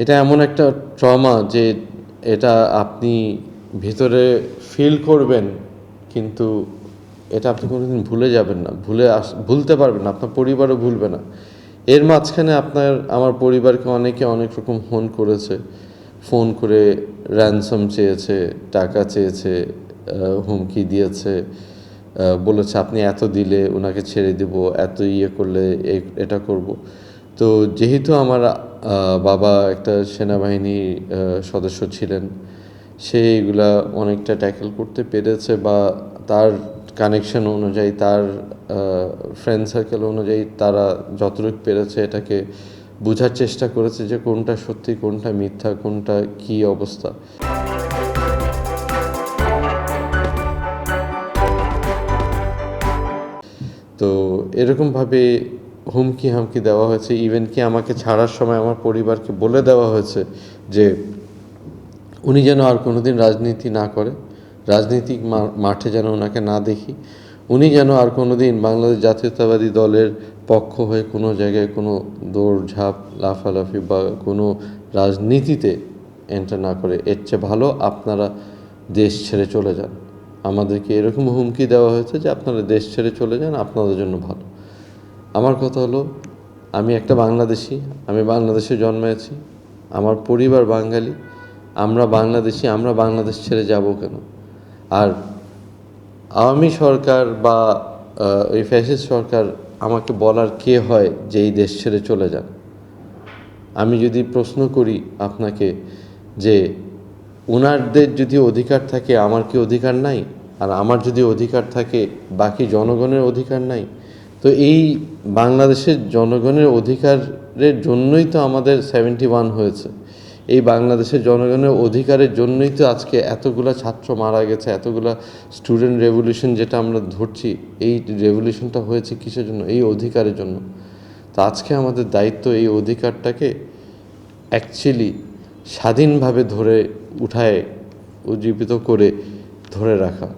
এটা এমন একটা ট্রমা যে এটা আপনি ভিতরে ফিল করবেন, কিন্তু এটা আপনি কোনোদিন ভুলে যাবেন না, ভুলতে পারবেন না, আপনার পরিবারও ভুলবে না। এর মাঝখানে আমার পরিবারকে অনেকে অনেক রকম ফোন করেছে, ফোন করে র্যানসম চেয়েছে, টাকা চেয়েছে, হুমকি দিয়েছে, বলেছে আপনি এত দিলে ওনাকে ছেড়ে দেব, এত ইয়ে করলে এটা করব। তো যেহেতু আমার বাবা একটা সেনাবাহিনী সদস্য ছিলেন, সে এগুলা অনেকটা ট্যাকেল করতে পেরেছে, বা তার কানেকশন অনুযায়ী, তার ফ্রেন্ড সার্কেল অনুযায়ী তারা যতটুকু পেরেছে এটাকে বোঝার চেষ্টা করেছে যে কোনটা সত্যি, কোনটা মিথ্যা, কোনটা কী অবস্থা। তো এরকমভাবে হুমকি হামকি দেওয়া হয়েছে, ইভেন কি আমাকে ছাড়ার সময় আমার পরিবারকে বলে দেওয়া হয়েছে যে উনি যেন আর কোনোদিন রাজনীতি না করে, রাজনীতিক মাঠে যেন ওনাকে না দেখি, উনি যেন আর কোনোদিন বাংলাদেশ জাতীয়তাবাদী দলের পক্ষ হয়ে কোনো জায়গায় কোনো দৌড়ঝাঁপ, লাফালাফি বা কোনো রাজনীতিতে এন্টার না করে। এর চেয়ে ভালো আপনারা দেশ ছেড়ে চলে যান। আমাদেরকে এরকম হুমকি দেওয়া হয়েছে যে আপনারা দেশ ছেড়ে চলে যান, আপনাদের জন্য ভালো। আমার কথা হলো, আমি একটা বাংলাদেশি, আমি বাংলাদেশে জন্মেছি, আমার পরিবার বাঙালি, আমরা বাংলাদেশি, আমরা বাংলাদেশ ছেড়ে যাব কেন? আর আওয়ামী সরকার বা ওই ফ্যাসিস্ট সরকার আমাকে বলার কে হয় যে এই দেশ ছেড়ে চলে যান? আমি যদি প্রশ্ন করি আপনাকে যে ওনাদের যদি অধিকার থাকে আমার কি অধিকার নাই? আর আমার যদি অধিকার থাকে বাকি জনগণের অধিকার নাই? তো এই বাংলাদেশের জনগণের অধিকারের জন্যই তো আমাদের 71 হয়েছে। এই বাংলাদেশের জনগণের অধিকারের জন্যই তো আজকে এতগুলা ছাত্র মারা গেছে, এতগুলা স্টুডেন্ট রেভলিউশন যেটা আমরা ধরছি, এই রেভলিউশনটা হয়েছে কিসের জন্য? এই অধিকারের জন্য। তো আজকে আমাদের দায়িত্ব এই অধিকারটাকে অ্যাকচুয়ালি স্বাধীনভাবে ধরে উঠায়, উজ্জীবিত করে ধরে রাখা।